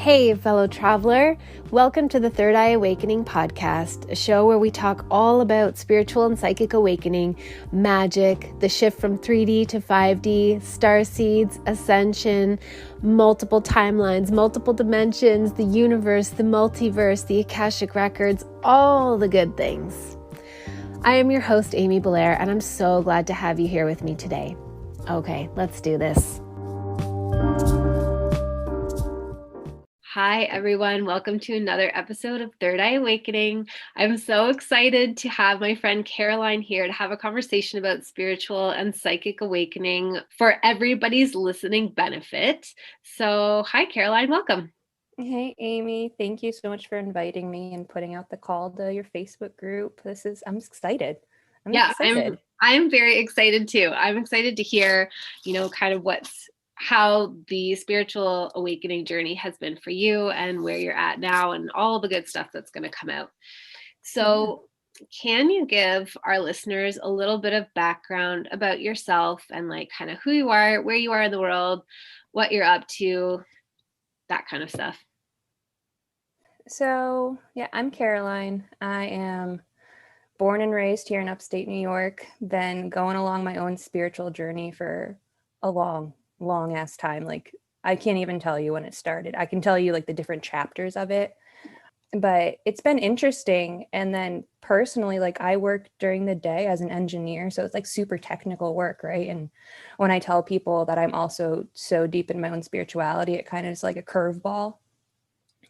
Hey, fellow traveler. Welcome to the Third Eye Awakening podcast, a show where we talk all about spiritual and psychic awakening, magic, the shift from 3D to 5D, star seeds, ascension, multiple timelines, multiple dimensions, the universe, the multiverse, the Akashic records, all the good things. I am your host, Amy Belair, and I'm so glad to have you here with me today. Okay, let's do this. Hi, everyone. Welcome to another episode of Third Eye Awakening. I'm so excited to have my friend Caroline here to have a conversation about spiritual and psychic awakening for everybody's listening benefit. So, hi, Caroline. Welcome. Hey, Amy. Thank you so much for inviting me and putting out the call to your Facebook group. I'm excited. I'm very excited too. I'm excited to hear, kind of how the spiritual awakening journey has been for you and where you're at now and all the good stuff that's going to come out. So can you give our listeners a little bit of background about yourself and like kind of who you are, where you are in the world, what you're up to, that kind of stuff? So, I'm Caroline. I am born and raised here in upstate New York, been going along my own spiritual journey for a long ass time. Like, I can't even tell you when it started. I can tell you like the different chapters of it, but it's been interesting. And then personally, like I work during the day as an engineer, so it's like super technical work, right? And when I tell people that I'm also so deep in my own spirituality, it kind of is like a curveball.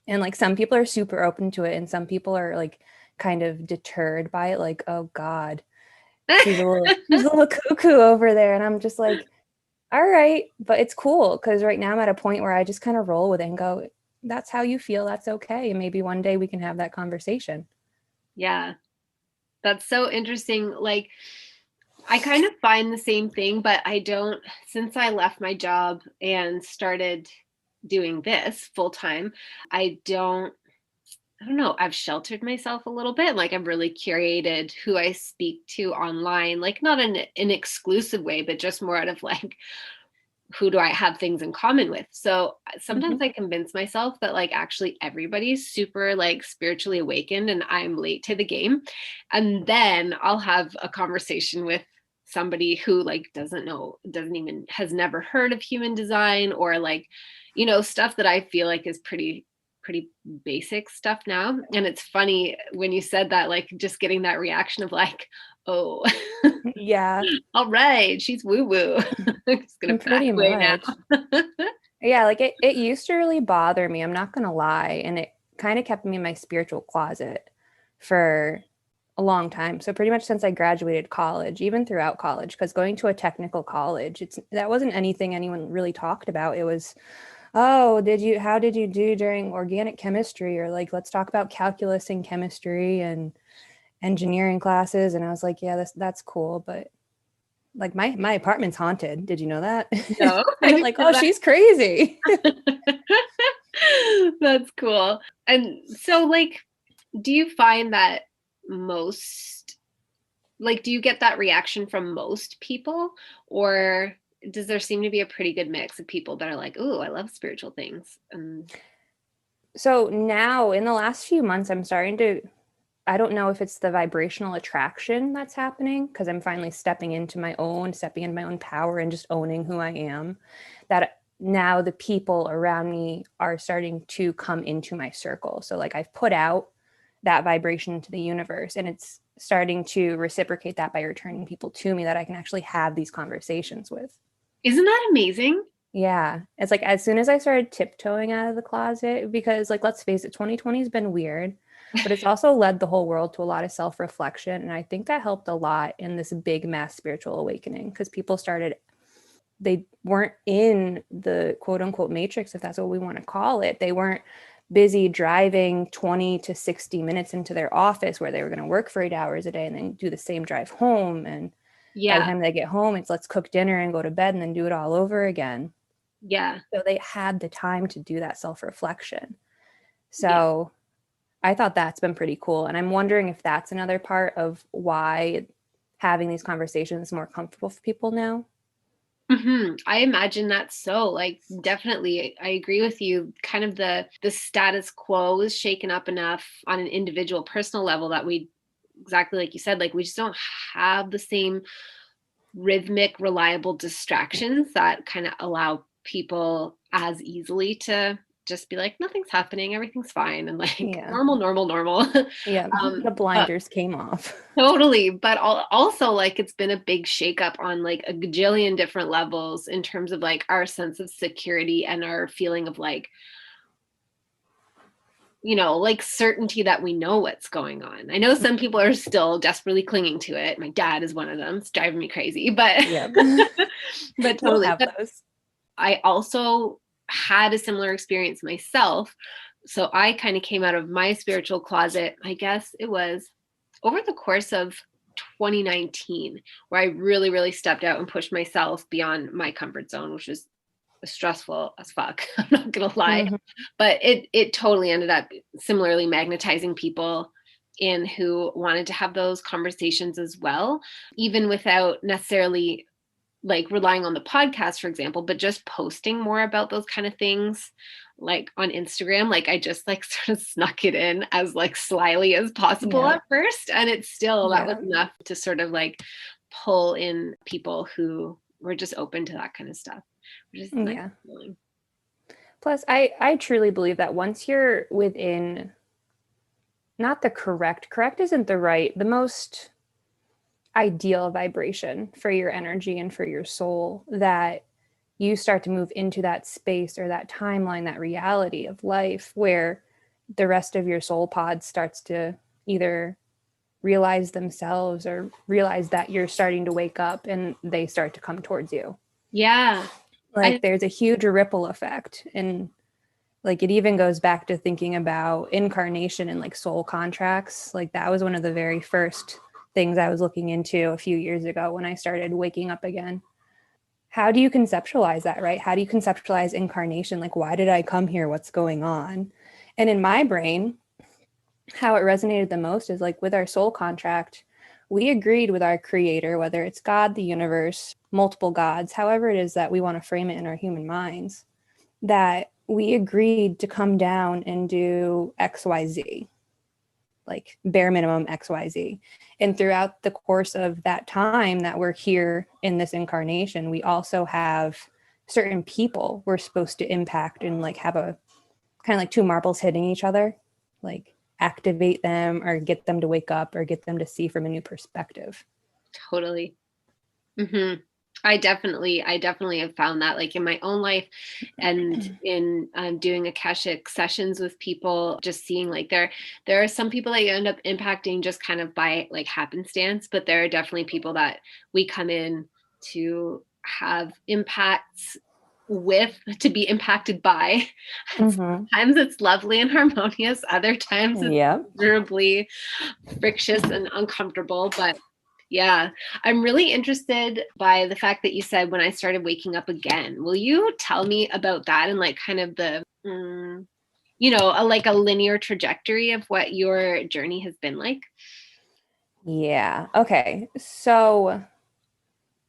And like some people are super open to it and some people are like kind of deterred by it, like, oh God, she's a little cuckoo over there. And I'm just like, all right, but it's cool because right now I'm at a point where I just kind of roll with it and go, that's how you feel, that's okay. And maybe one day we can have that conversation. Yeah, that's so interesting. Like, I kind of find the same thing, but since I left my job and started doing this full time, I don't know, I've sheltered myself a little bit. Like I've really curated who I speak to online, like not in an exclusive way, but just more out of like, who do I have things in common with? So sometimes I convince myself that like actually everybody's super like spiritually awakened and I'm late to the game. And then I'll have a conversation with somebody who like has never heard of human design or like, stuff that I feel like is pretty basic stuff now. And it's funny when you said that, like just getting that reaction of like, oh, Yeah. all right, she's woo woo. Just gonna back Pretty away much. now. Yeah, like it used to really bother me, I'm not gonna lie. And it kind of kept me in my spiritual closet for a long time. So pretty much since I graduated college, even throughout college, because going to a technical college, that wasn't anything anyone really talked about. It was, oh, how did you do during organic chemistry? Or like, let's talk about calculus and chemistry and engineering classes. And I was like, yeah, that's cool. But like my apartment's haunted. Did you know that? No, And I'm like, oh, she's crazy. That's cool. And so like, do you find that do you get that reaction from most people, or does there seem to be a pretty good mix of people that are like, oh, I love spiritual things? So now in the last few months, I don't know if it's the vibrational attraction that's happening because I'm finally stepping into my own power and just owning who I am, that now the people around me are starting to come into my circle. So like I've put out that vibration into the universe and it's starting to reciprocate that by returning people to me that I can actually have these conversations with. Isn't that amazing? Yeah. It's like as soon as I started tiptoeing out of the closet, because like, let's face it, 2020 has been weird, but it's also led the whole world to a lot of self-reflection. And I think that helped a lot in this big mass spiritual awakening because they weren't in the quote unquote matrix, if that's what we want to call it. They weren't busy driving 20 to 60 minutes into their office where they were going to work for 8 hours a day and then do the same drive home. And by the time they get home, it's let's cook dinner and go to bed and then do it all over again. Yeah. So they had the time to do that self-reflection. So I thought that's been pretty cool. And I'm wondering if that's another part of why having these conversations is more comfortable for people now. I imagine that's so, like, definitely I agree with you. Kind of the status quo is shaken up enough on an individual personal level that we, exactly like you said, like we just don't have the same rhythmic, reliable distractions that kind of allow people as easily to just be like, nothing's happening, everything's fine, and like Yeah. normal, normal, normal. Yeah. The But blinders came off. totally. But also, like, it's been a big shakeup on like a gajillion different levels in terms of like our sense of security and our feeling of like, like certainty that we know what's going on. I know some people are still desperately clinging to it. My dad is one of them. It's driving me crazy, but Yep. but You'll totally. have But those. I also had a similar experience myself. So I kind of came out of my spiritual closet, I guess it was over the course of 2019, where I really, really stepped out and pushed myself beyond my comfort zone, which was stressful as fuck. I'm not gonna lie. Mhm. But it totally ended up similarly magnetizing people in who wanted to have those conversations as well, even without necessarily like relying on the podcast, for example, but just posting more about those kind of things like on Instagram. Like I just like sort of snuck it in as like slyly as possible Yeah. at first. And it's still, that was Yeah. enough to sort of like pull in people who were just open to that kind of stuff, which is nice Yeah. feeling. Plus, I truly believe that once you're within not the correct isn't the most ideal vibration for your energy and for your soul, that you start to move into that space or that timeline, that reality of life where the rest of your soul pod starts to either realize themselves or realize that you're starting to wake up and they start to come towards you. Yeah. Like I there's a huge ripple effect. And like it even goes back to thinking about incarnation and like soul contracts. Like that was one of the very first things I was looking into a few years ago when I started waking up again. How do you conceptualize that, right? How do you conceptualize incarnation? Like, why did I come here? What's going on? And in my brain, how it resonated the most is like with our soul contract, we agreed with our creator, whether it's God, the universe, multiple gods, however it is that we want to frame it in our human minds, that we agreed to come down and do XYZ, like bare minimum XYZ. And throughout the course of that time that we're here in this incarnation, we also have certain people we're supposed to impact and like have a kind of like two marbles hitting each other, like activate them or get them to wake up or get them to see from a new perspective. totally. hmm I definitely have found that, like in my own life and in doing Akashic sessions with people, just seeing like there are some people that you end up impacting just kind of by like happenstance, but there are definitely people that we come in to have impacts with, to be impacted by. And Mm-hmm. sometimes it's lovely and harmonious, other times it's Yep. miserably frictious and uncomfortable. But yeah, I'm really interested by the fact that you said when I started waking up again. Will you tell me about that and like kind of the, like a linear trajectory of what your journey has been like? Yeah. Okay. So,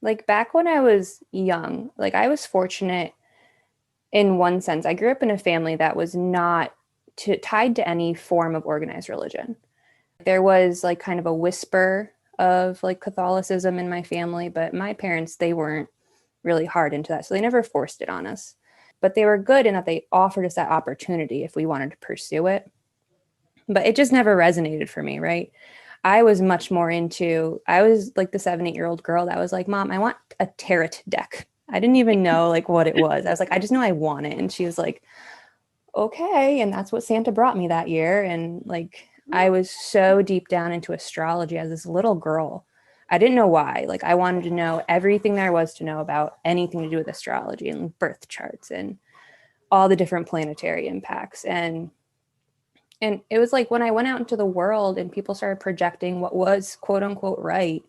like back when I was young, like I was fortunate in one sense. I grew up in a family that was not tied to any form of organized religion. There was like kind of a whisper of like Catholicism in my family, but my parents, they weren't really hard into that. So they never forced it on us. But they were good in that they offered us that opportunity if we wanted to pursue it. But it just never resonated for me, right? I was much more into, I was like the 7, 8 year old girl that was like, Mom, I want a tarot deck. I didn't even know like what it was. I was like, I just know I want it. And she was like, okay. And that's what Santa brought me that year. And like, I was so deep down into astrology as this little girl. I didn't know why. Like, I wanted to know everything there was to know about anything to do with astrology and birth charts and all the different planetary impacts. And it was like when I went out into the world and people started projecting what was quote unquote right,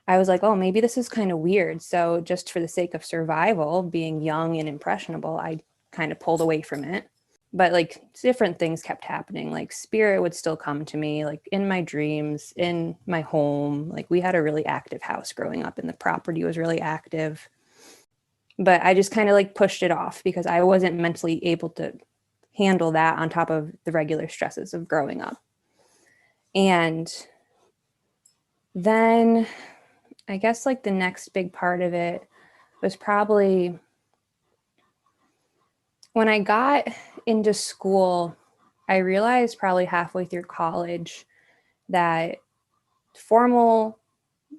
I was like, oh, maybe this is kind of weird. So just for the sake of survival, being young and impressionable, I kind of pulled away from it. But like different things kept happening. Like spirit would still come to me, like in my dreams, in my home. Like we had a really active house growing up and the property was really active. But I just kind of like pushed it off because I wasn't mentally able to handle that on top of the regular stresses of growing up. And then I guess like the next big part of it was probably when I got into school. I realized probably halfway through college that formal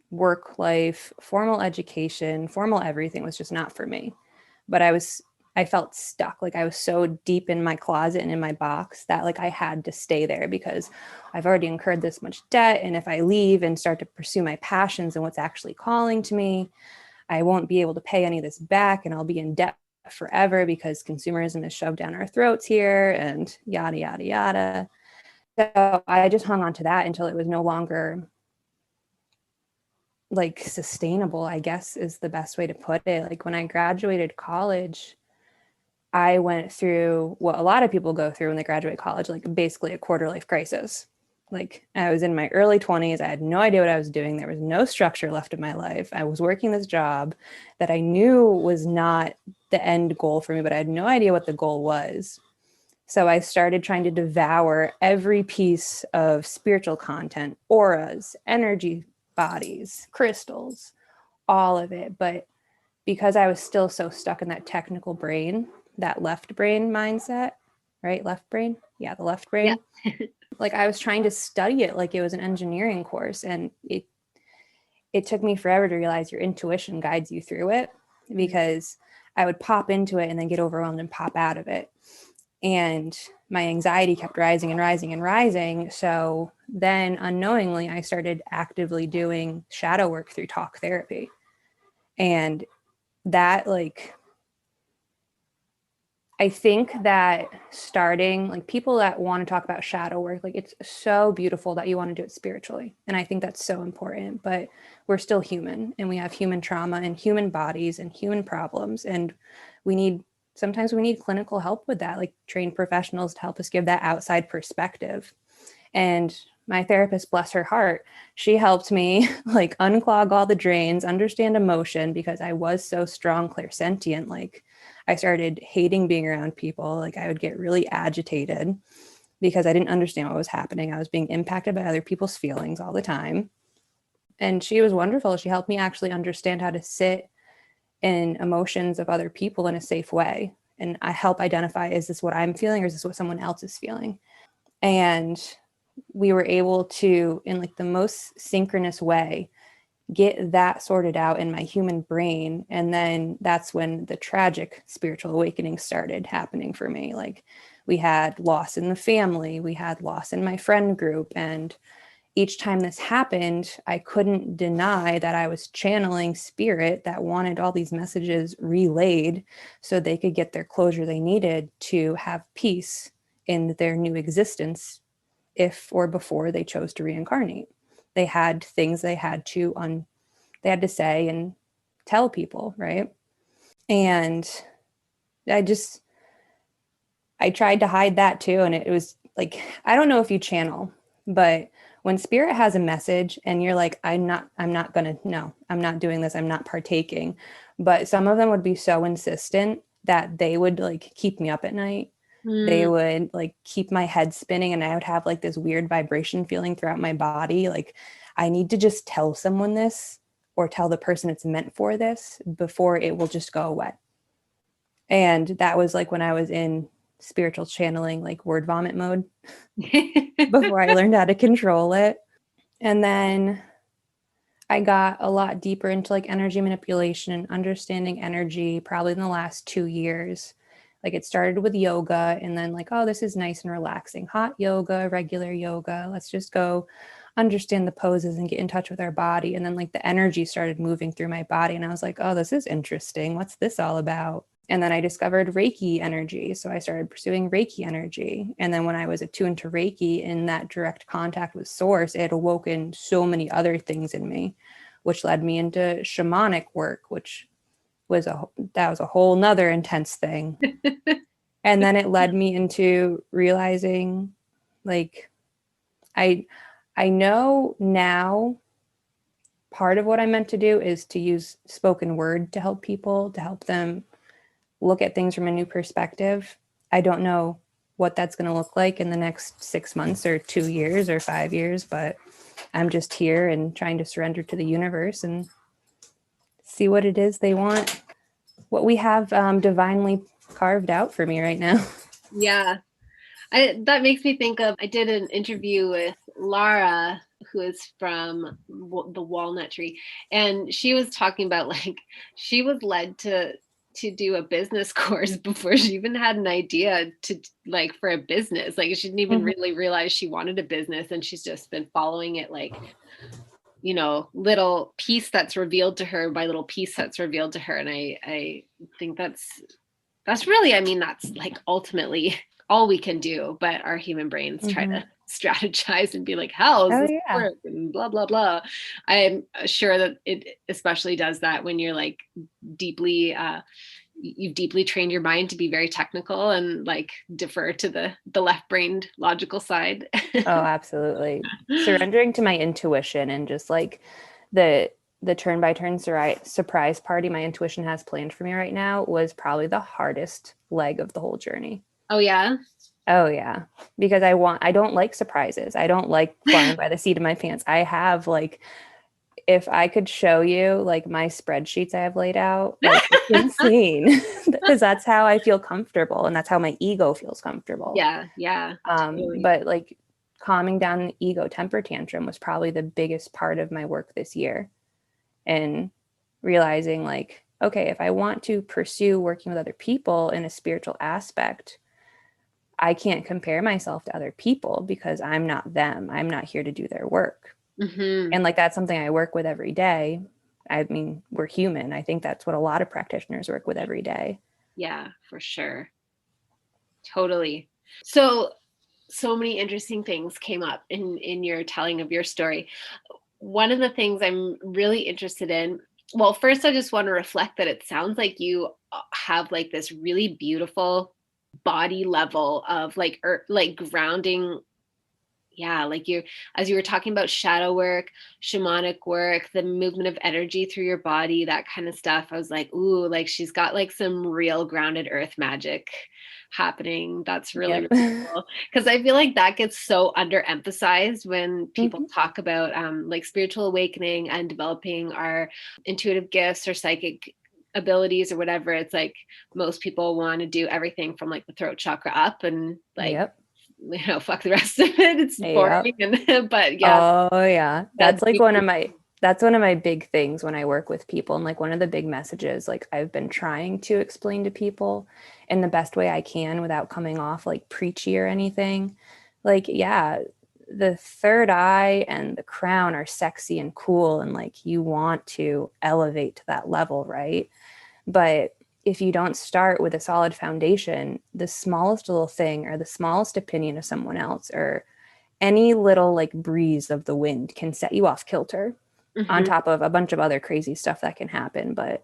work life, formal education, formal everything was just not for me. But I felt stuck. Like I was so deep in my closet and in my box that like I had to stay there because I've already incurred this much debt. And if I leave and start to pursue my passions and what's actually calling to me, I won't be able to pay any of this back and I'll be in debt forever because consumerism is shoved down our throats here and yada, yada, yada. So I just hung on to that until it was no longer like sustainable, I guess is the best way to put it. Like when I graduated college, I went through what a lot of people go through when they graduate college, like basically a quarter life crisis. Like I was in my early 20s. I had no idea what I was doing. There was no structure left in my life. I was working this job that I knew was not the end goal for me, but I had no idea what the goal was. So I started trying to devour every piece of spiritual content, auras, energy bodies, crystals, all of it. But because I was still so stuck in that technical brain, that left brain mindset, right? Left brain? Yeah, the left Yeah. brain. Like I was trying to study it like it was an engineering course. And it took me forever to realize your intuition guides you through it because I would pop into it and then get overwhelmed and pop out of it. And my anxiety kept rising and rising and rising. So then unknowingly, I started actively doing shadow work through talk therapy. And that, like, I think that starting, like, people that want to talk about shadow work, like, it's so beautiful that you want to do it spiritually. And I think that's so important. But we're still human and we have human trauma and human bodies and human problems. And sometimes we need clinical help with that, like trained professionals to help us give that outside perspective. And my therapist, bless her heart, she helped me like unclog all the drains, understand emotion because I was so strong clairsentient. Like I started hating being around people. Like I would get really agitated because I didn't understand what was happening. I was being impacted by other people's feelings all the time. And she was wonderful. She helped me actually understand how to sit in emotions of other people in a safe way. And I help identify, is this what I'm feeling or is this what someone else is feeling? And we were able to, in like the most synchronous way, get that sorted out in my human brain. And then that's when the tragic spiritual awakening started happening for me. Like we had loss in the family, we had loss in my friend group. And each time this happened, I couldn't deny that I was channeling spirit that wanted all these messages relayed so they could get their closure they needed to have peace in their new existence if or before they chose to reincarnate. They had things they had to say and tell people, right? And I just I tried to hide that too. And it was like, I don't know if you channel, but when spirit has a message and you're like, I'm not doing this, I'm not partaking. But some of them would be so insistent that they would like keep me up at night. They would like keep my head spinning and I would have like this weird vibration feeling throughout my body. Like I need to just tell someone this or tell the person it's meant for this before it will just go away. And that was like when I was in spiritual channeling, like word vomit mode before I learned how to control it. And then I got a lot deeper into like energy manipulation and understanding energy probably in the last 2 years. Like it started with yoga and then like, oh, this is nice and relaxing. Hot yoga, regular yoga. Let's just go understand the poses and get in touch with our body. And then like the energy started moving through my body. And I was like, oh, this is interesting. What's this all about? And then I discovered Reiki energy. So I started pursuing Reiki energy. And then when I was attuned to Reiki in that direct contact with source, it awoken so many other things in me, which led me into shamanic work, which was a whole nother intense thing. And then it led me into realizing like I know now part of what I'm meant to do is to use spoken word to help people, to help them look at things from a new perspective. I don't know what that's going to look like in the next 6 months or 2 years or 5 years, but I'm just here and trying to surrender to the universe and see what it is they want, what we have divinely carved out for me right now. Yeah. That makes me think of, I did an interview with Lara, who is from the Walnut Tree, and she was talking about like she was led to do a business course before she even had an idea to like for a business. Like she didn't even really realize she wanted a business, and she's just been following it like, you know, little piece that's revealed to her by little piece that's revealed to her. And I think that's really, I mean, that's like ultimately all we can do, but our human brains try to strategize and be like, how does Oh this yeah. work? And blah, blah, blah. I'm sure that it especially does that when you're like deeply, you've deeply trained your mind to be very technical and like defer to the left-brained logical side. Oh, absolutely. Surrendering to my intuition and just like the turn by turn surprise party my intuition has planned for me right now was probably the hardest leg of the whole journey. Oh yeah. Oh yeah, because I don't like surprises. I don't like flying by the seat of my pants. I have like, if I could show you like my spreadsheets I have laid out, like it's insane because that's how I feel comfortable and that's how my ego feels comfortable. Yeah. Yeah. Totally. But like calming down an ego temper tantrum was probably the biggest part of my work this year, and realizing like, okay, if I want to pursue working with other people in a spiritual aspect, I can't compare myself to other people because I'm not them. I'm not here to do their work. Mm-hmm. And like that's something I work with every day. I mean, we're human. I think that's what a lot of practitioners work with every day. Yeah, for sure. Totally. So many interesting things came up in your telling of your story. One of the things I'm really interested in, well, first I just want to reflect that it sounds like you have like this really beautiful body level of like like grounding. Yeah, like you, as you were talking about shadow work, shamanic work, the movement of energy through your body, that kind of stuff. I was like, ooh, like she's got like some real grounded earth magic happening. That's really, Yep. really cool. Because I feel like that gets so underemphasized when people Mm-hmm. talk about like spiritual awakening and developing our intuitive gifts or psychic abilities or whatever. It's like most people want to do everything from like the throat chakra up and like, Yep. you know, fuck the rest of it. It's boring. Yep. And but yeah, Oh yeah. that's That's one of my big things when I work with people. And like one of the big messages like I've been trying to explain to people in the best way I can without coming off like preachy or anything. Like, yeah, the third eye and the crown are sexy and cool and like you want to elevate to that level, right? But if you don't start with a solid foundation, the smallest little thing or the smallest opinion of someone else or any little like breeze of the wind can set you off kilter, on Mhm. top of a bunch of other crazy stuff that can happen. But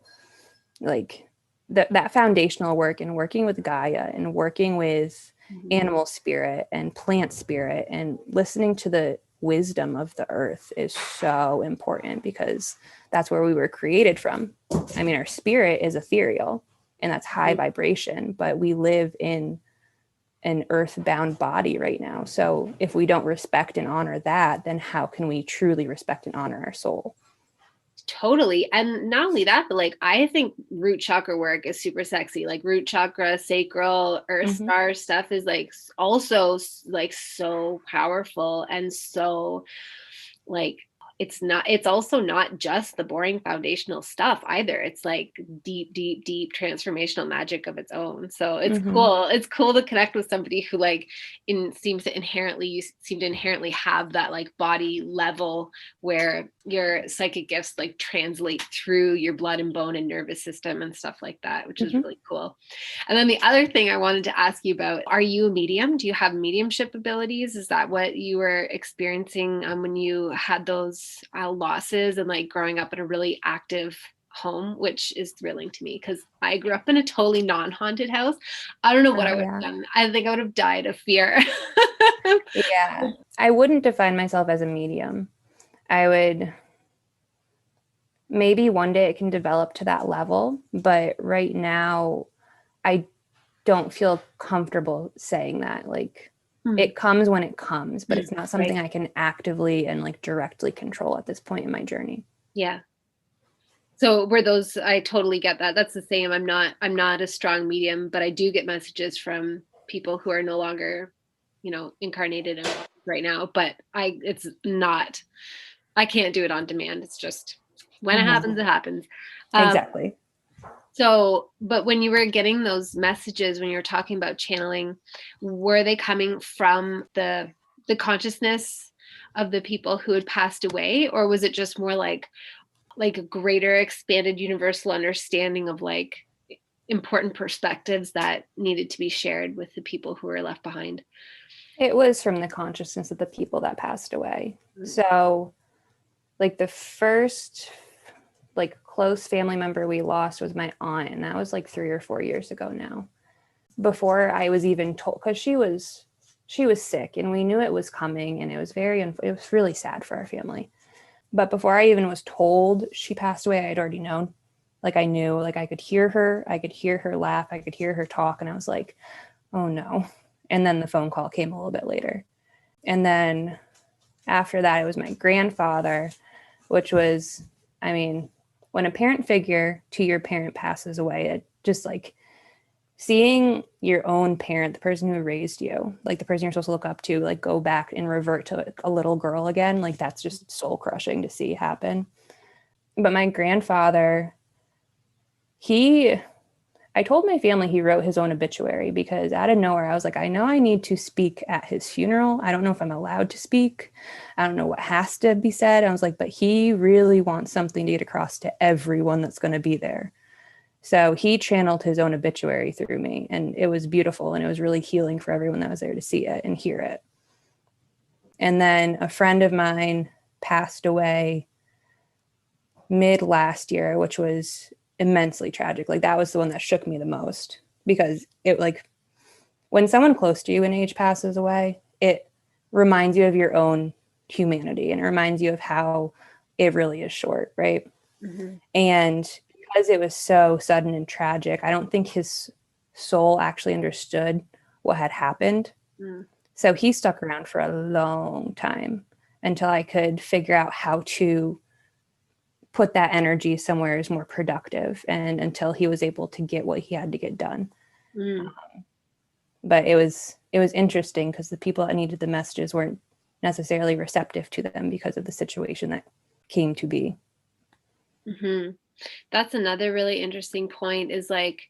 like that foundational work and working with Gaia and working with Mhm. animal spirit and plant spirit and listening to the wisdom of the earth is so important because that's where we were created from. I mean, our spirit is ethereal and that's high vibration, but we live in an earthbound body right now. So if we don't respect and honor that, then how can we truly respect and honor our soul? Totally. And not only that, but like I think root chakra work is super sexy. Like root chakra, sacral, earth Mm-hmm. star stuff is like also like so powerful and so like it's also not just the boring foundational stuff either. It's like deep transformational magic of its own. So Mm-hmm. it's cool to connect with somebody who like seems to inherently, you seem to inherently have that like body level where your psychic gifts like translate through your blood and bone and nervous system and stuff like that, which is Mm-hmm. really cool. And then the other thing I wanted to ask you about, are you a medium? Do you have mediumship abilities? Is that what you were experiencing when you had those losses and like growing up in a really active home, which is thrilling to me because I grew up in a totally non-haunted house. I don't know what I Oh would yeah. have done. I think I would have died of fear. Yeah. I wouldn't define myself as a medium. I would maybe one day it can develop to that level, but right now I don't feel comfortable saying that. Like, Hmm. it comes when it comes, but it's not something Right. I can actively and like directly control at this point in my journey. Yeah. So were those, I totally get that. That's the same. I'm not a strong medium, but I do get messages from people who are no longer, incarnated in right now, but it's not, I can't do it on demand. It's just when it Mhm. happens, it happens. Um, Exactly. so, but when you were getting those messages, when you were talking about channeling, were they coming from the consciousness of the people who had passed away, or was it just more like a greater expanded universal understanding of like important perspectives that needed to be shared with the people who were left behind? It was from the consciousness of the people that passed away. Mm. So, like, the first like close family member we lost was my aunt, and that was like 3 or 4 years ago now. Before I was even told, because she was sick and we knew it was coming, and it was it was really sad for our family. But before I even was told she passed away, I had already known. Like, I knew, like, I could hear her laugh, I could hear her talk, and I was like, oh no. And then the phone call came a little bit later. And then after that, it was my grandfather, which was, I mean, when a parent figure to your parent passes away, it just like seeing your own parent, the person who raised you, like the person you're supposed to look up to, like go back and revert to a little girl again, like that's just soul crushing to see happen. But my grandfather, he I told my family he wrote his own obituary because out of nowhere, I was like, I know I need to speak at his funeral. I don't know if I'm allowed to speak. I don't know what has to be said. I was like, but he really wants something to get across to everyone that's going to be there. So he channeled his own obituary through me, and it was beautiful, and it was really healing for everyone that was there to see it and hear it. And then a friend of mine passed away mid last year, which was immensely tragic. Like, that was the one that shook me the most because it, like, when someone close to you in age passes away, it reminds you of your own humanity, and it reminds you of how it really is short, right? Mm-hmm. And because it was so sudden and tragic, I don't think his soul actually understood what had happened. Mm. So he stuck around for a long time until I could figure out how to put that energy somewhere is more productive, and until he was able to get what he had to get done. Mm. But it was interesting because the people that needed the messages weren't necessarily receptive to them because of the situation that came to be. Mm-hmm. That's another really interesting point, is like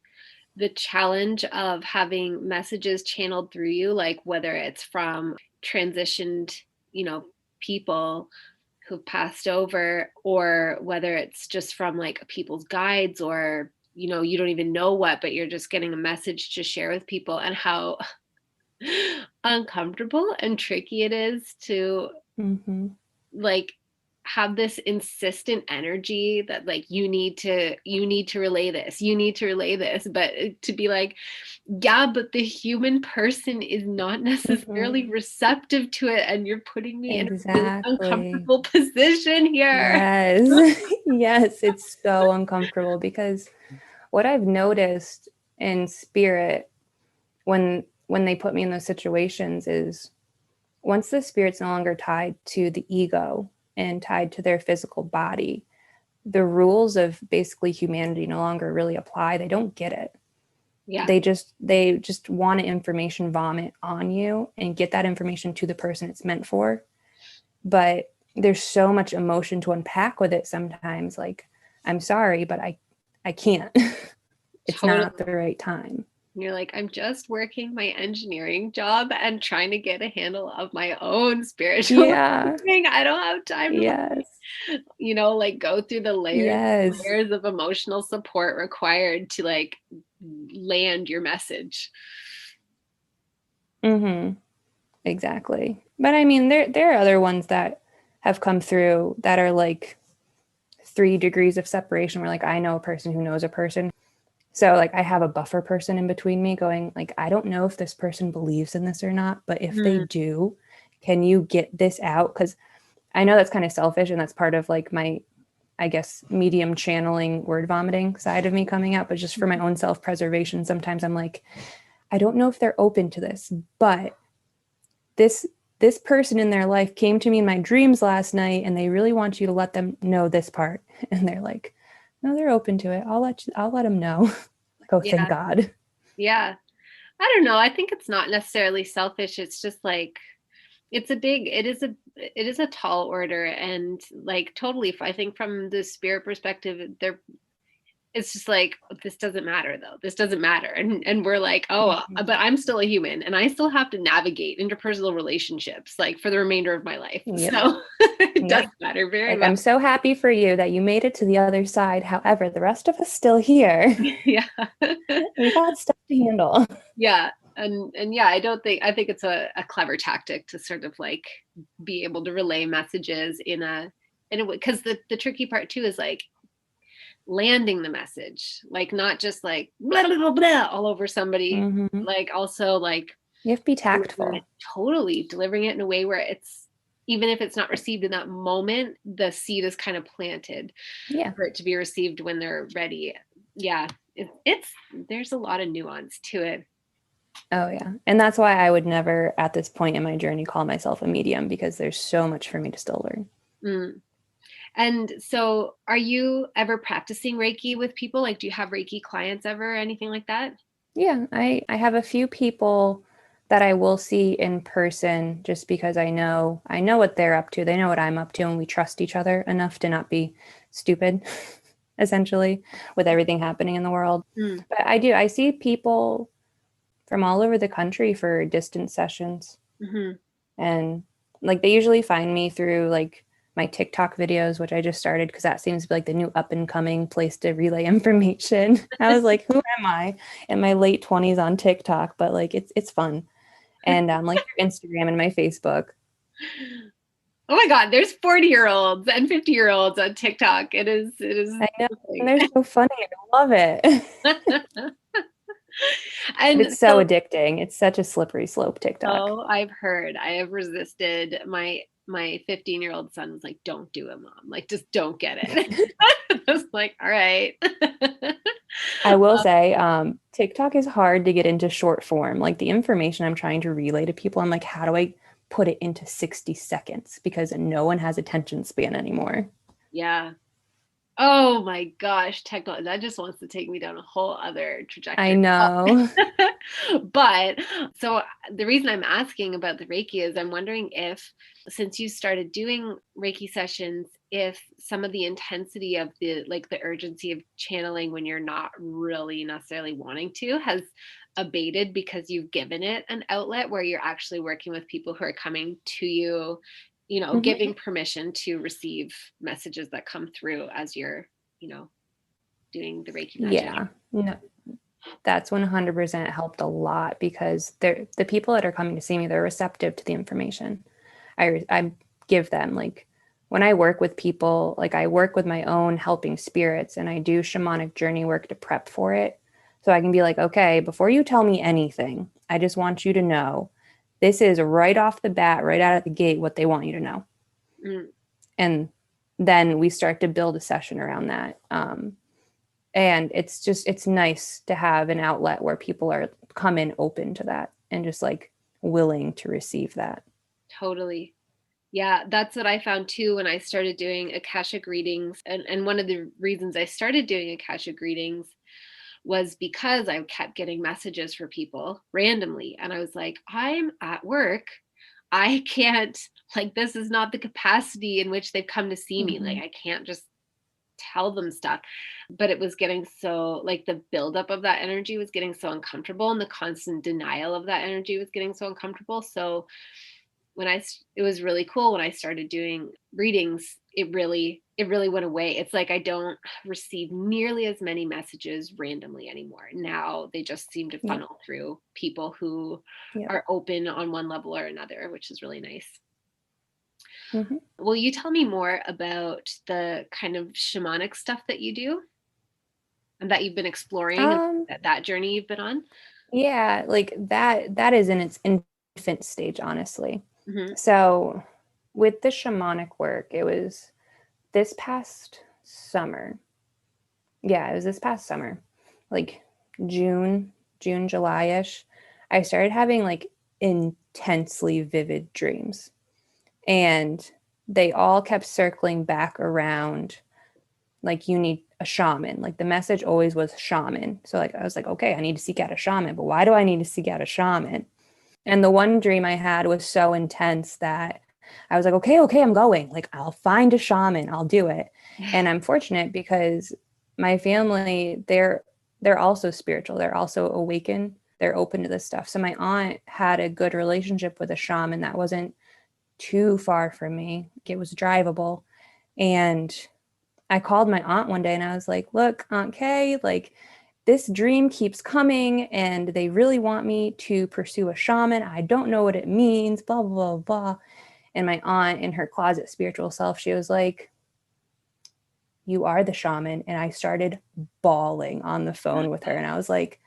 the challenge of having messages channeled through you, like whether it's from transitioned, people who've passed over, or whether it's just from like people's guides, or you don't even know what, but you're just getting a message to share with people, and how uncomfortable and tricky it is to Mm-hmm. like have this insistent energy that like you need to relay this, you need to relay this, but to be like, yeah, but the human person is not Mm-hmm. necessarily receptive to it, and you're putting me in a really Exactly. uncomfortable position here. Yes. Yes, it's so uncomfortable because what I've noticed in spirit when they put me in those situations is once the spirit's no longer tied to the ego and tied to their physical body, the rules of basically humanity no longer really apply. They don't get it. Yeah. They just want to information vomit on you and get that information to the person it's meant for. But there's so much emotion to unpack with it sometimes. Like, I'm sorry, but I can't. It's not the Totally. right time. And you're like, I'm just working my engineering job and trying to get a handle of my own spiritual Yeah. thing. I don't have time to Yes. like go through the layers Yes. layers of emotional support required to like land your message. Mm-hmm. Exactly. But I mean, there are other ones that have come through that are like 3 degrees of separation where like I know a person who knows a person. So like I have a buffer person in between me going like, I don't know if this person believes in this or not, but if they Mm. do, can you get this out? Because I know that's kind of selfish and that's part of like my I guess, medium channeling, word vomiting side of me coming out, but just for my own self-preservation, sometimes I'm like, I don't know if they're open to this, but this person in their life came to me in my dreams last night and they really want you to let them know this part. And they're like, no, they're open to it. I'll let them know. Like, oh, thank Yeah. God. Yeah. I don't know. I think it's not necessarily selfish. It's just like it is a tall order, and like totally, I think from the spirit perspective, there it's just like, this doesn't matter though. This doesn't matter. And we're like, oh, Mhm. but I'm still a human and I still have to navigate interpersonal relationships like for the remainder of my life. Yep. So it does Yep. matter very Like, much. I'm so happy for you that you made it to the other side. However, the rest of us still here. Yeah. We got stuff to handle. Yeah. And yeah, I think it's a clever tactic to sort of like be able to relay messages in a way, because the tricky part too is like landing the message, like not just like blah blah blah, blah all over somebody, Mm-hmm. like also like You have to be delivering it, tactful. totally delivering it in a way where it's, even if it's not received in that moment, the seed is kind of planted Yeah. for it to be received when they're ready. Yeah, it's there's a lot of nuance to it. Oh, yeah. And that's why I would never, at this point in my journey, call myself a medium, because there's so much for me to still learn. Mm. And so are you ever practicing Reiki with people? Like, do you have Reiki clients ever, anything like that? Yeah, I have a few people that I will see in person just because I know what they're up to. They know what I'm up to, and we trust each other enough to not be stupid, essentially, with everything happening in the world. Mm. But I see people from all over the country for distance sessions. Hmm. And like, they usually find me through like my TikTok videos, which I just started because that seems to be like the new up and coming place to relay information. I was like, who am I in my late 20s on TikTok? But like, it's fun. And like through Instagram and my Facebook. Oh my God, there's 40-year-olds and 50-year-olds on TikTok. It is I know. the And they're so funny. I love it. thing. But And it's so so, addicting. It's such a slippery slope, TikTok. oh, I've heard, I have resisted. My 15-year-old son was like, "Don't do it, mom. Like, just don't get it." I was like, "All right." I will say, TikTok is hard to get into short form. Like, the information I'm trying to relay to people, I'm like, how do I put it into 60 seconds? Because no one has attention span anymore. Yeah. Oh my gosh, technology, that just wants to take me down a whole other I trajectory. know. But so the reason I'm asking about the Reiki is I'm wondering if, since you started doing Reiki sessions, if some of the intensity of the, like the urgency of channeling when you're not really necessarily wanting to, has abated because you've given it an outlet where you're actually working with people who are coming to you, you know, Mhm. giving permission to receive messages that come through as you're, you know, doing the Reiki magic. Yeah. No, that's 100% helped a lot, because the people that are coming to see me, they're receptive to the information. I give them, like, when I work with people, like, I work with my own helping spirits and I do shamanic journey work to prep for it. So I can be like, okay, before you tell me anything, I just want you to know this is right off the bat, right out of the gate, what they want you to know. Mm, And then we start to build a session around that. And it's nice to have an outlet where people are come in open to that and just like willing to receive that. totally. Yeah, that's what I found too when I started doing Akashic readings. And one of the reasons I started doing Akashic readings was because I kept getting messages for people randomly. And I was like, I'm at work. I can't, like, this is not the capacity in which they've come to see me. Like, Mm-hmm. I can't just tell them stuff. But it was getting so, like, the buildup of that energy was getting so uncomfortable, and the constant denial of that energy was getting so uncomfortable. So it was really cool when I started doing readings, it really went away. It's like I don't receive nearly as many messages randomly anymore. Now they just seem to Yep. funnel through people who Yep. are open on one level or another, which is really nice. Mm-hmm. Will you tell me more about the kind of shamanic stuff that you do and that you've been exploring, and Um, that journey you've been on? yeah, like that is in its infant stage, honestly. Hmm. So with the shamanic work, it was this past summer. Yeah, it was this past summer, like June, July-ish. I started having like intensely vivid dreams. And they all kept circling back around like you need a shaman. Like the message always was shaman. So like I was like, okay, I need to seek out a shaman, but why do I need to seek out a shaman? And the one dream I had was so intense that I was like, okay, I'm going. Like I'll find a shaman, I'll do it. And I'm fortunate because my family, they're also spiritual. They're also awakened. They're open to this stuff. So my aunt had a good relationship with a shaman that wasn't too far from me. It was drivable. And I called my aunt one day and I was like, look, Aunt Kay, like this dream keeps coming and they really want me to pursue a shaman. I don't know what it means, blah, blah, blah, blah. And my aunt, in her closet spiritual self, she was like, you are the shaman. And I started bawling on the phone with her. And I was like,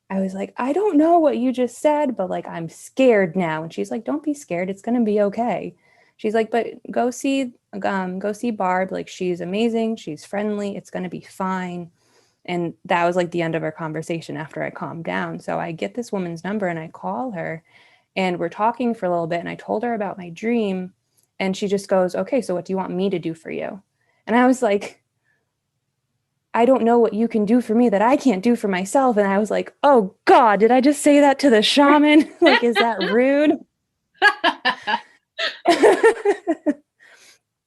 I don't know what you just said, but like, I'm scared now. And she's like, don't be scared. It's going to be okay. She's like, but go see Barb. Like, she's amazing. She's friendly. It's going to be fine. And that was like the end of our conversation after I calmed down. So I get this woman's number and I call her and we're talking for a little bit. And I told her about my dream and she just goes, okay, so what do you want me to do for you? And I was like, I don't know what you can do for me that I can't do for myself. And I was like, oh God, did I just say that to the shaman? Like, is that rude?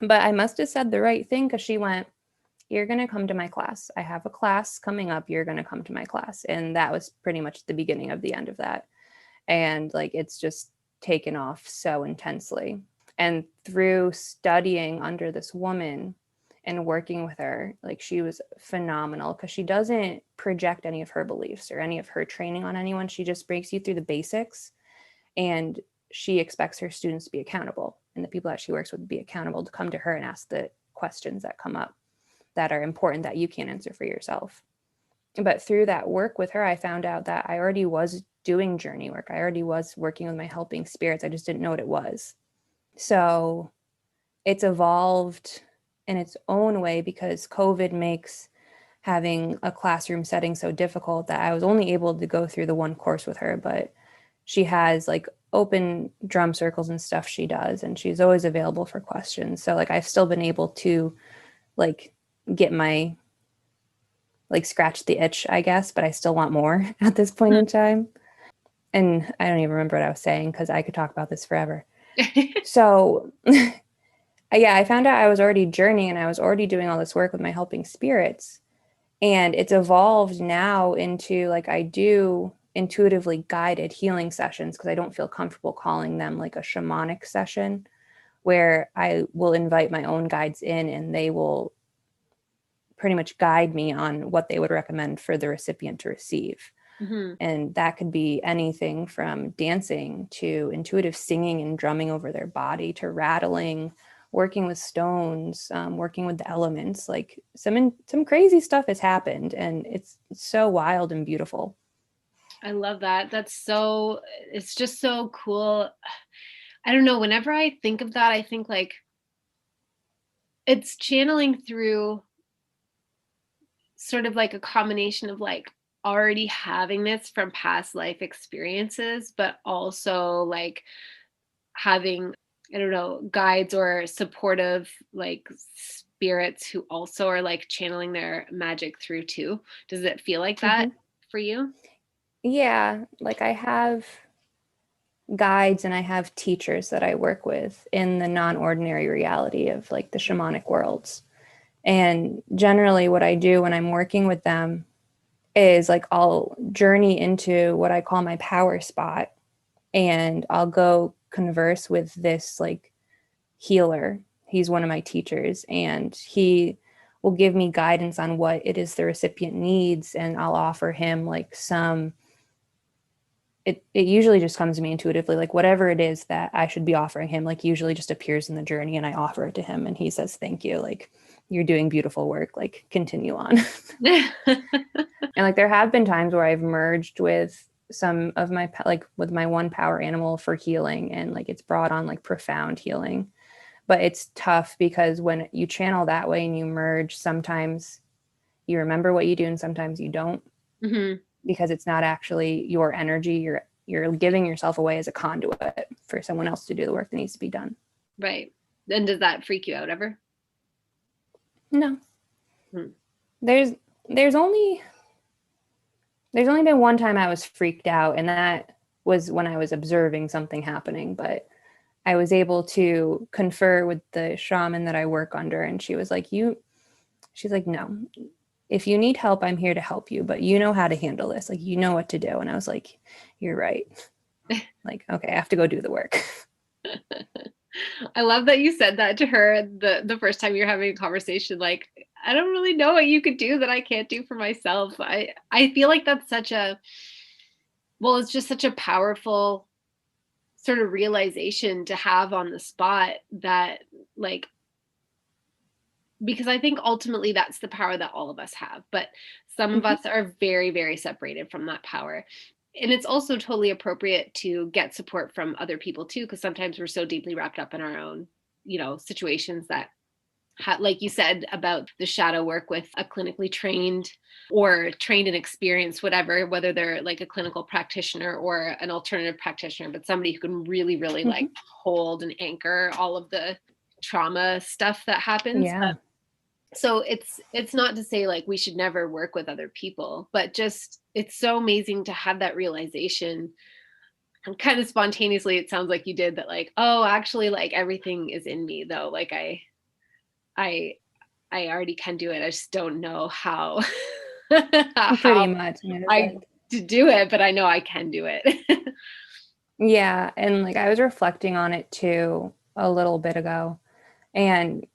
But I must have said the right thing because she went, you're going to come to my class. I have a class coming up. You're going to come to my class. And that was pretty much the beginning of the end of that. And like, it's just taken off so intensely. And through studying under this woman and working with her, like she was phenomenal because she doesn't project any of her beliefs or any of her training on anyone. She just breaks you through the basics and she expects her students to be accountable and the people that she works with be accountable to come to her and ask the questions that come up that are important that you can't answer for yourself. But through that work with her, I found out that I already was doing journey work. I already was working with my helping spirits. I just didn't know what it was. So it's evolved in its own way because COVID makes having a classroom setting so difficult that I was only able to go through the one course with her, but she has like open drum circles and stuff she does, and she's always available for questions. So like I've still been able to like get my like scratch the itch, I guess, but I still want more at this point in time. And I don't even remember what I was saying because I could talk about this forever. So yeah, I found out I was already journeying and I was already doing all this work with my helping spirits. And it's evolved now into like I do intuitively guided healing sessions because I don't feel comfortable calling them like a shamanic session where I will invite my own guides in and they will pretty much guide me on what they would recommend for the recipient to receive. Mm-hmm. And that could be anything from dancing to intuitive singing and drumming over their body to rattling, working with stones, working with the elements. Like some crazy stuff has happened and it's so wild and beautiful. I love that. It's just so cool. I don't know. Whenever I think of that, I think like it's channeling through sort of like a combination of like already having this from past life experiences, but also like having, I don't know, guides or supportive like spirits who also are like channeling their magic through too. Does it feel like that for you? Yeah, like I have guides and I have teachers that I work with in the non-ordinary reality of like the shamanic worlds. And generally what I do when I'm working with them is like I'll journey into what I call my power spot and I'll go converse with this like healer. He's one of my teachers and he will give me guidance on what it is the recipient needs and I'll offer him like some it usually just comes to me intuitively, like whatever it is that I should be offering him, like usually just appears in the journey and I offer it to him and he says, thank you. Like you're doing beautiful work, like continue on. And like, there have been times where I've merged with some of with my one power animal for healing and like, it's brought on like profound healing. But it's tough because when you channel that way and you merge, sometimes you remember what you do and sometimes you don't, because it's not actually your energy. You're giving yourself away as a conduit for someone else to do the work that needs to be done. Right. And does that freak you out ever? No. There's only been one time I was freaked out, and that was when I was observing something happening, but I was able to confer with the shaman that I work under, and she was like, she's like, no, if you need help, I'm here to help you, but you know how to handle this. Like, you know what to do. And I was like, you're right. Like, okay, I have to go do the work. I love that you said that to her the first time you're having a conversation. Like, I don't really know what you could do that I can't do for myself. I feel like that's it's just such a powerful sort of realization to have on the spot, that like, because I think ultimately that's the power that all of us have, but some of us are very, very separated from that power. And it's also totally appropriate to get support from other people too, because sometimes we're so deeply wrapped up in our own, situations that, like you said about the shadow work with a clinically trained or trained and experienced, whatever, whether they're like a clinical practitioner or an alternative practitioner, but somebody who can really, really like hold and anchor all of the trauma stuff that happens. Yeah. So it's not to say like we should never work with other people, but just it's so amazing to have that realization. And kind of spontaneously, it sounds like you did that, like, oh, actually, like everything is in me though. Like I already can do it. I just don't know how Pretty much. to do it, but I know I can do it. Yeah. And like I was reflecting on it too a little bit ago. And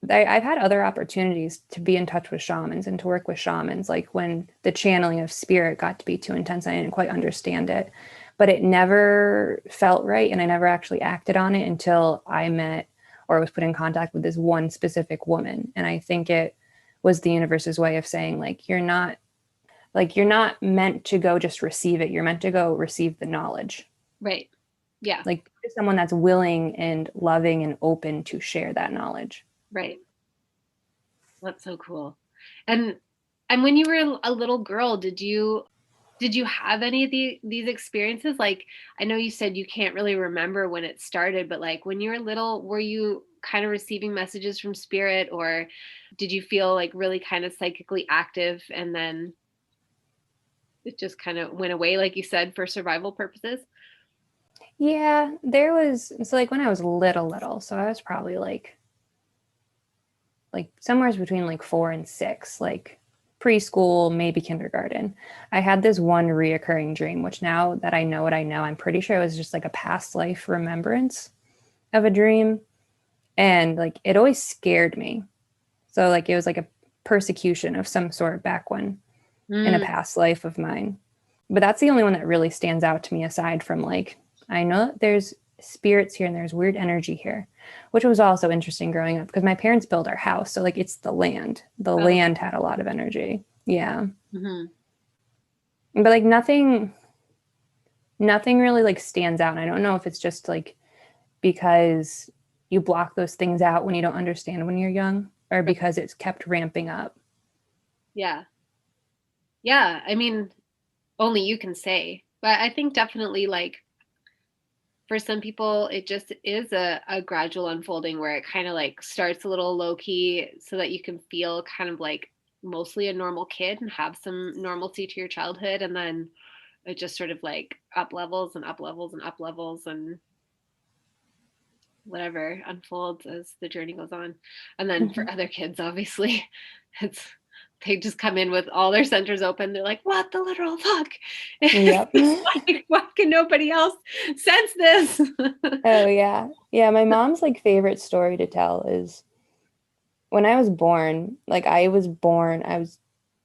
I've had other opportunities to be in touch with shamans and to work with shamans, like when the channeling of spirit got to be too intense, I didn't quite understand it, but it never felt right. And I never actually acted on it until I met or was put in contact with this one specific woman. And I think it was the universe's way of saying, like, you're not meant to go just receive it. You're meant to go receive the knowledge. Right. Yeah. Like someone that's willing and loving and open to share that knowledge. Right. That's so cool. And when you were a little girl, did you have any of these experiences? Like, I know you said you can't really remember when it started, but like when you were little, were you kind of receiving messages from spirit, or did you feel like really kind of psychically active and then it just kind of went away, like you said, for survival purposes? Yeah, so like when I was little, so I was probably like somewhere between like 4 and 6, like preschool, maybe kindergarten. I had this one reoccurring dream, which now that I know what I know, I'm pretty sure it was just like a past life remembrance of a dream. And like it always scared me. So like it was like a persecution of some sort back when in a past life of mine. But that's the only one that really stands out to me, aside from like, I know there's spirits here and there's weird energy here, which was also interesting growing up because my parents built our house. So like it's the land. The land had a lot of energy. Yeah. But like nothing really like stands out. And I don't know if it's just like because you block those things out when you don't understand when you're young, or because it's kept ramping up. Yeah. Yeah. I mean, only you can say, but I think definitely like for some people, it just is a gradual unfolding where it kind of like starts a little low key so that you can feel kind of like mostly a normal kid and have some normalcy to your childhood. And then it just sort of like up levels and up levels and up levels and whatever unfolds as the journey goes on. And then for other kids, obviously, they just come in with all their centers open. They're like, what the literal fuck? Yep. Like, why can nobody else sense this? Oh yeah. Yeah, my mom's like favorite story to tell is when I was born. Like I was born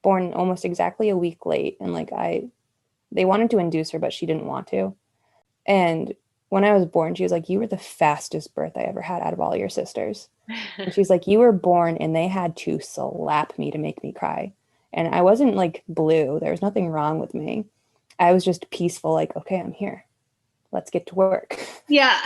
almost exactly a week late, and like they wanted to induce her, but she didn't want to. And when I was born, she was like, you were the fastest birth I ever had out of all your sisters. And she's like, you were born and they had to slap me to make me cry. And I wasn't like blue. There was nothing wrong with me. I was just peaceful, like, okay, I'm here. Let's get to work. Yeah.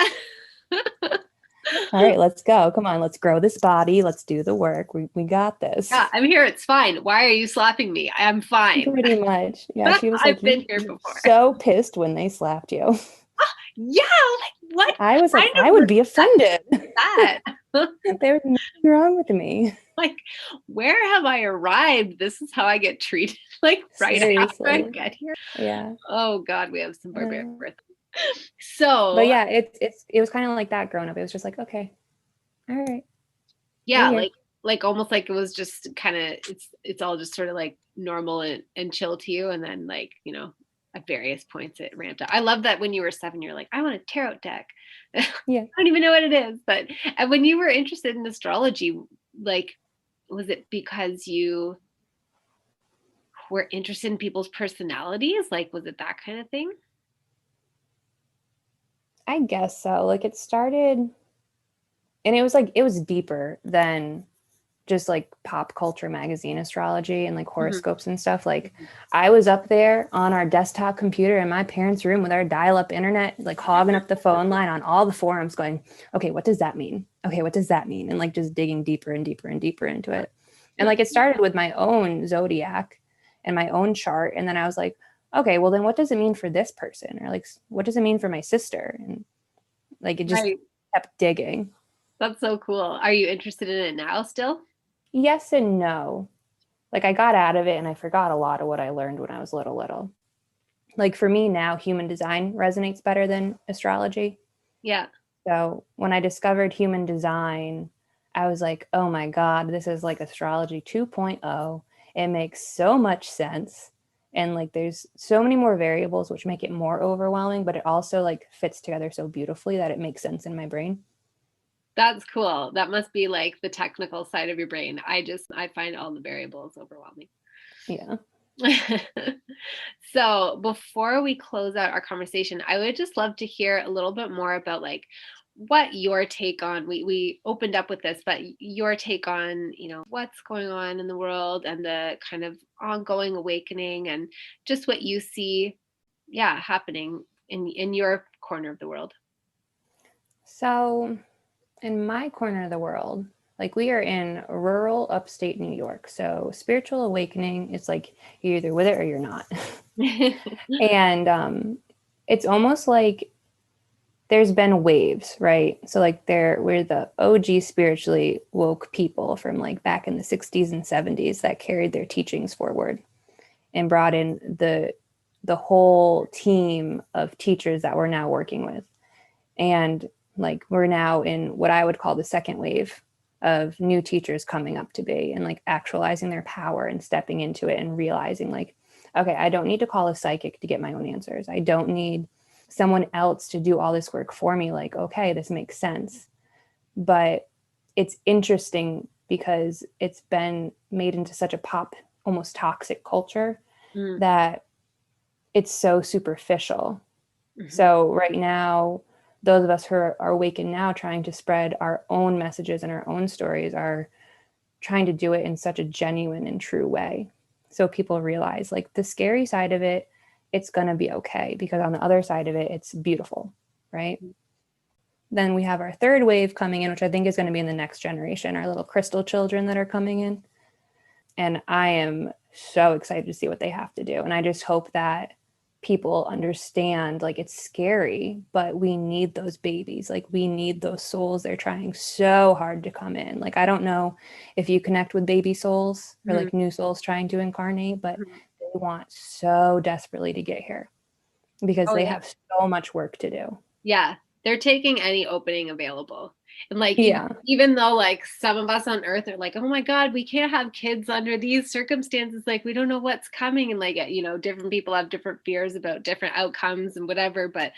All right, let's go. Come on, let's grow this body. Let's do the work. We got this. Yeah, I'm here. It's fine. Why are you slapping me? I'm fine. Pretty much. Yeah, she was like, I've you been here were before. so pissed when they slapped you. Yeah, like what I was like, kind I of would be respect offended. is that? There's nothing wrong with me. Like, where have I arrived? This is how I get treated. Like right after I Seriously. get here. Yeah. Oh God, we have some barbaric Uh, birth. but So yeah, it was kind of like that growing up. It was just like, okay, all right, we're yeah, here. like almost like it was just kind of it's all just sort of like normal and chill to you, and then like at various points it ramped up. I love that when you were 7, you're like, I want a tarot deck. I Yeah. don't even know what it is, but and when you were interested in astrology, like was it because you were interested in people's personalities? Like was it that kind of thing? I guess so. Like it started, and it was like, it was deeper than just like pop culture magazine astrology and like Mhm. horoscopes and stuff. Like I was up there on our desktop computer in my parents' room with our dial-up internet, like hogging up the phone line on all the forums going, okay, what does that mean? Okay, what does that mean? And like just digging deeper and deeper and deeper into it. And like it started with my own zodiac and my own chart. And then I was like, okay, well then what does it mean for this person? Or like, what does it mean for my sister? And like it just Right. kept digging. That's so cool. Are you interested in it now still? Yes and no. Like I got out of it and I forgot a lot of what I learned when I was little. Like for me now, human design resonates better than astrology. Yeah. So when I discovered human design, I was like, oh my God, this is like astrology 2.0. It makes so much sense. And like there's so many more variables which make it more overwhelming, but it also like fits together so beautifully that it makes sense in my brain. That's cool. That must be like the technical side of your brain. I find all the variables overwhelming. Yeah. So before we close out our conversation, I would just love to hear a little bit more about like what your take on we opened up with this, but your take on, what's going on in the world and the kind of ongoing awakening and just what you see, yeah, happening in your corner of the world. So in my corner of the world, like we are in rural upstate New York. So spiritual awakening is like you're either with it or you're not. And it's almost like there's been waves, right? So like we're the OG spiritually woke people from like back in the 60s and 70s that carried their teachings forward and brought in the whole team of teachers that we're now working with. And like we're now in what I would call the second wave of new teachers coming up to be and like actualizing their power and stepping into it and realizing like, okay, I don't need to call a psychic to get my own answers. I don't need someone else to do all this work for me. Like, okay, this makes sense. But it's interesting because it's been made into such a pop, almost toxic culture Mm, that it's so superficial. mhm. So right now, those of us who are awakened now trying to spread our own messages and our own stories are trying to do it in such a genuine and true way. So people realize like the scary side of it, it's going to be okay because on the other side of it, it's beautiful, right? Then we have our third wave coming in, which I think is going to be in the next generation, our little crystal children that are coming in. And I am so excited to see what they have to do. And I just hope that people understand like it's scary, but we need those babies. Like we need those souls. They're trying so hard to come in. Like I don't know if you connect with baby souls or Mhm. like new souls trying to incarnate, but Mhm. they want so desperately to get here because Oh they yeah. have so much work to do. Yeah, they're taking any opening available. And like Yeah. even though like some of us on earth are like, "Oh my God, we can't have kids under these circumstances. Like we don't know what's coming." And like different people have different fears about different outcomes and whatever, but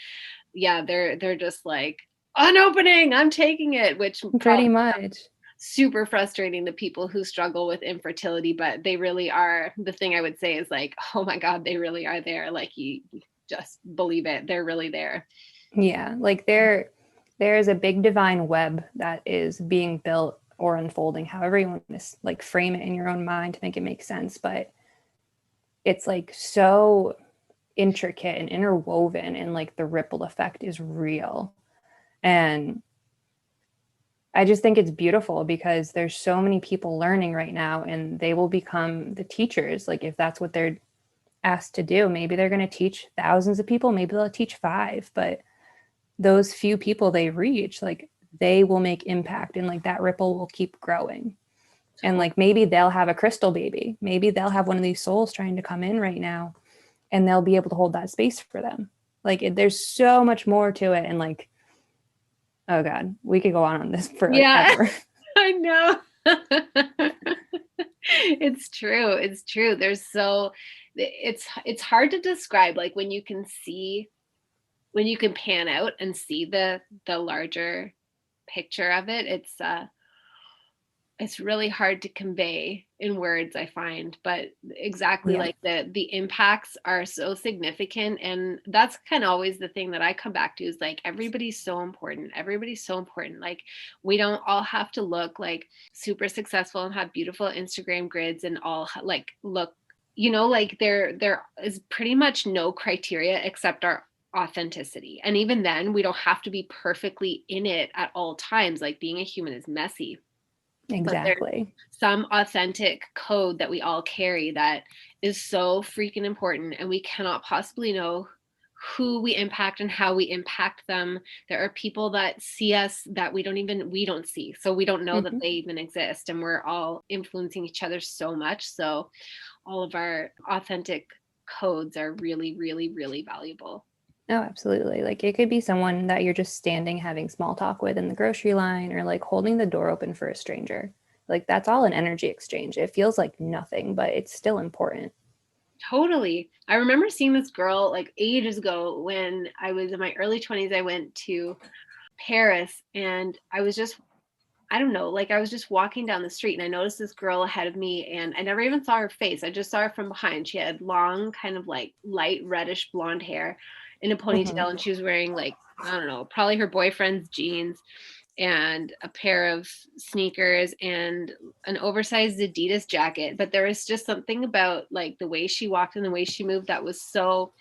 yeah, they're just like, "An opening, I'm taking it," which Pretty probably much. super frustrating to people who struggle with infertility, but they really are. The thing I would say is like, "Oh my God, they really are there." Like you just believe it. They're really there. Yeah, like there is a big divine web that is being built or unfolding, however you want to like frame it in your own mind to make it make sense. But it's like so intricate and interwoven, and like the ripple effect is real. And I just think it's beautiful because there's so many people learning right now, and they will become the teachers. Like if that's what they're asked to do, maybe they're going to teach thousands of people, maybe they'll teach 5, but those few people they reach, like they will make impact, and like that ripple will keep growing. And like maybe they'll have a crystal baby, maybe they'll have one of these souls trying to come in right now, and they'll be able to hold that space for them. Like there's so much more to it, and like, oh god, we could go on this Yeah, forever. I know. It's true. It's true. It's hard to describe, like when you can pan out and see the larger picture of it. It's really hard to convey in words, I find, but exactly, Yeah. like the impacts are so significant. And that's kind of always the thing that I come back to, is like everybody's so important. Everybody's so important. Like we don't all have to look like super successful and have beautiful Instagram grids and all like look, like there is pretty much no criteria except our authenticity. And even then, we don't have to be perfectly in it at all times. Like being a human is messy, but there's Exactly. some authentic code that we all carry that is so freaking important, and we cannot possibly know who we impact and how we impact them. There are people that see us that we don't see, so we don't know that Mm-hmm. they even exist, and we're all influencing each other so much. So all of our authentic codes are really, really, really valuable. Oh, absolutely. Like it could be someone that you're just standing having small talk with in the grocery line, or like holding the door open for a stranger. Like that's all an energy exchange. It feels like nothing, but it's still important. Totally. I remember seeing this girl like ages ago when I was in my early 20s. I went to Paris, and I don't know, like I was just walking down the street and I noticed this girl ahead of me, and I never even saw her face. I just saw her from behind. She had long, kind of like light reddish blonde hair in a Mm-hmm. ponytail, and she was wearing like, I don't know, probably her boyfriend's jeans and a pair of sneakers and an oversized Adidas jacket. But there was just something about like the way she walked and the way she moved that was so,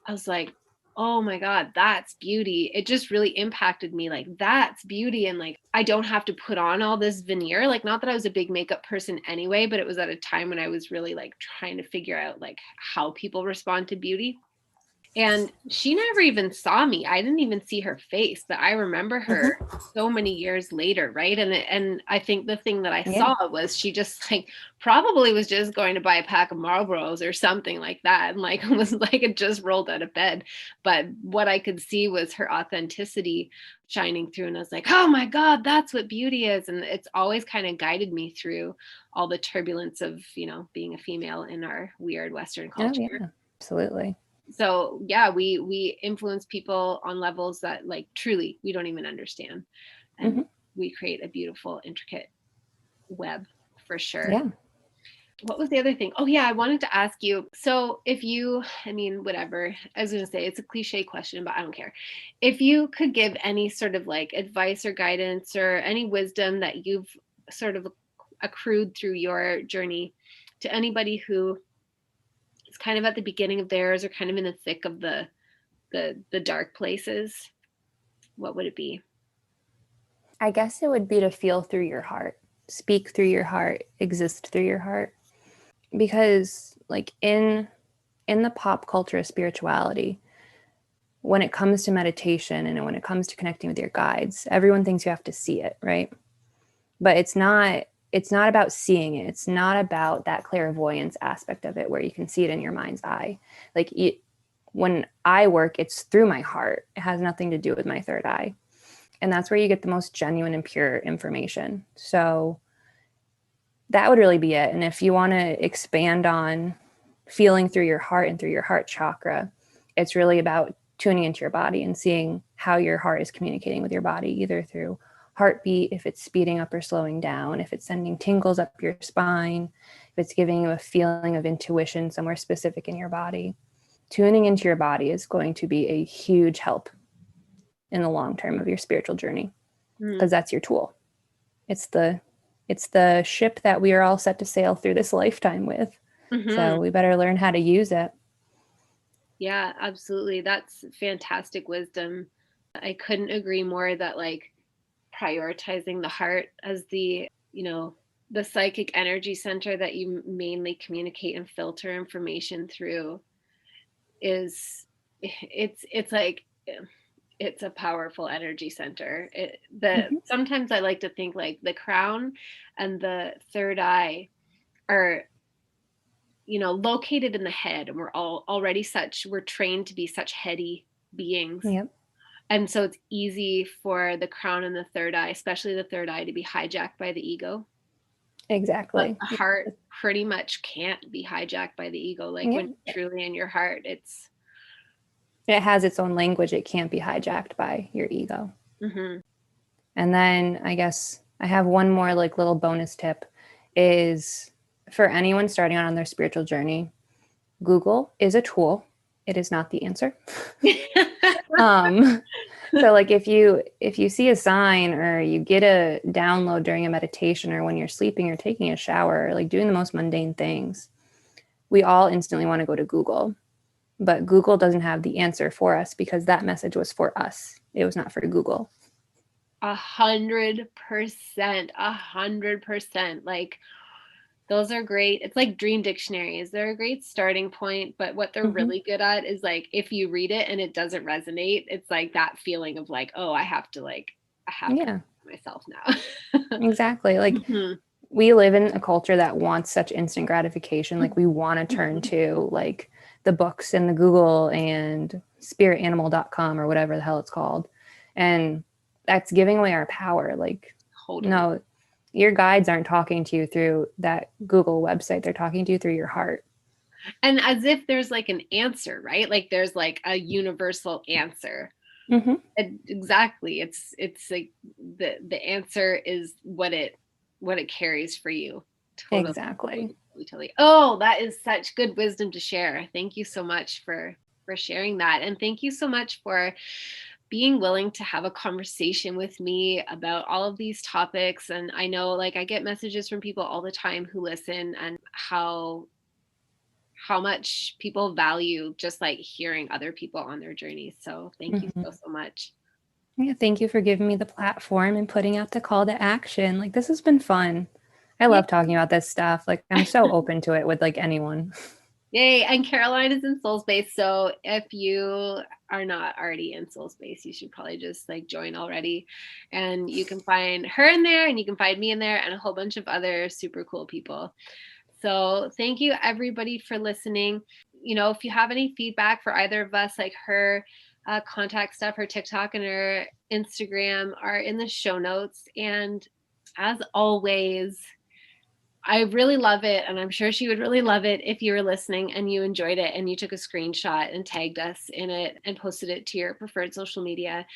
I was like, oh my God, that's beauty. It just really impacted me. Like, that's beauty. And like, I don't have to put on all this veneer. Like, not that I was a big makeup person anyway, but it was at a time when I was really like trying to figure out like how people respond to beauty. And she never even saw me. I didn't even see her face, but I remember her Mm-hmm. so many years later, right? And I think the thing that I Yeah. saw was she just like probably was just going to buy a pack of Marlboros or something like that, and like was like it just rolled out of bed. But what I could see was her authenticity shining through, and I was like, oh my God, that's what beauty is. And it's always kind of guided me through all the turbulence of being a female in our weird Western Oh culture. yeah. Absolutely. So yeah, we influence people on levels that like truly we don't even understand, and Mm-hmm. we create a beautiful intricate web for sure. Yeah. What was the other thing? Oh yeah, I wanted to ask you, so if you, I mean, whatever, I was going to say it's a cliche question, but I don't care, if you could give any sort of like advice or guidance or any wisdom that you've sort of accrued through your journey to anybody who is kind of at the beginning of theirs or kind of in the thick of the dark places, what would it be? I guess it would be to feel through your heart, speak through your heart, exist through your heart. Because like in the pop culture of spirituality, when it comes to meditation and when it comes to connecting with your guides, everyone thinks you have to see it, right? But it's not about seeing it. It's not about that clairvoyance aspect of it where you can see it in your mind's eye. Like when I work, it's through my heart. It has nothing to do with my third eye. And that's where you get the most genuine and pure information. So that would really be it. And if you want to expand on feeling through your heart and through your heart chakra, it's really about tuning into your body and seeing how your heart is communicating with your body, either through heartbeat, if it's speeding up or slowing down, if it's sending tingles up your spine, if it's giving you a feeling of intuition somewhere specific in your body. Tuning into your body is going to be a huge help in the long term of your spiritual journey, Mm-hmm. because that's your tool. It's the ship that we are all set to sail through this lifetime with. Mm-hmm. So we better learn how to use it. Yeah, absolutely. That's fantastic wisdom. I couldn't agree more that like prioritizing the heart as the, the psychic energy center that you mainly communicate and filter information through it's like, it's a powerful energy center. Sometimes I like to think like the crown and the third eye are, located in the head, and we're trained to be such heady beings. Yep. And so it's easy for the crown and the third eye, especially the third eye, to be hijacked by the ego. Exactly. But the heart pretty much can't be hijacked by the ego. Like when you're truly in your heart, it has its own language. It can't be hijacked by your ego. Mm-hmm. And then I guess I have one more like little bonus tip is for anyone starting out on their spiritual journey, Google is a tool. It is not the answer. So like if you see a sign or you get a download during a meditation or when you're sleeping or taking a shower, or like doing the most mundane things, we all instantly want to go to Google. But Google doesn't have the answer for us because that message was for us. It was not for Google. 100%. 100%. Like, those are great. It's like dream dictionaries. They're a great starting point, but what they're really good at is like, if you read it and it doesn't resonate, it's like that feeling of like, oh, I have to myself now. Exactly. Like we live in a culture that wants such instant gratification. Like we want to turn to like the books and the Google and spiritanimal.com or whatever the hell it's called. And that's giving away our power. Like, no, your guides aren't talking to you through that Google website. They're talking to you through your heart. And as if there's like an answer, right? Like there's like a universal answer. Exactly. It's like the answer is what it carries for you. Totally. Exactly. Totally. Oh, that is such good wisdom to share. Thank you so much for sharing that. And thank you so much for being willing to have a conversation with me about all of these topics. And I know, like, I get messages from people all the time who listen, and how much people value just like hearing other people on their journeys. So thank you so much. Yeah, thank you for giving me the platform and putting out the call to action. Like, this has been fun. I love talking about this stuff. Like, I'm so open to it with like anyone. Yay. And Caroline is in Soul Space. So if you are not already in Soul Space, you should probably just like join already. And you can find her in there, and you can find me in there, and a whole bunch of other super cool people. So thank you everybody for listening. If you have any feedback for either of us, like her contact stuff, her TikTok and her Instagram are in the show notes. And as always, I really love it, and I'm sure she would really love it if you were listening and you enjoyed it and you took a screenshot and tagged us in it and posted it to your preferred social media.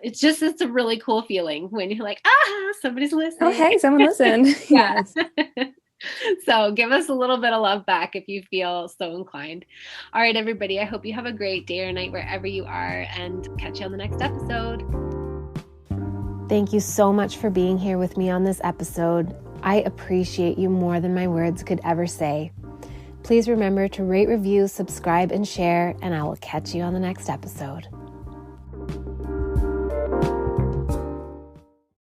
It's a really cool feeling when you're like, somebody's listening. Oh, hey, someone listened. Yes. So give us a little bit of love back if you feel so inclined. All right, everybody, I hope you have a great day or night wherever you are, and catch you on the next episode. Thank you so much for being here with me on this episode. I appreciate you more than my words could ever say. Please remember to rate, review, subscribe, and share, and I will catch you on the next episode.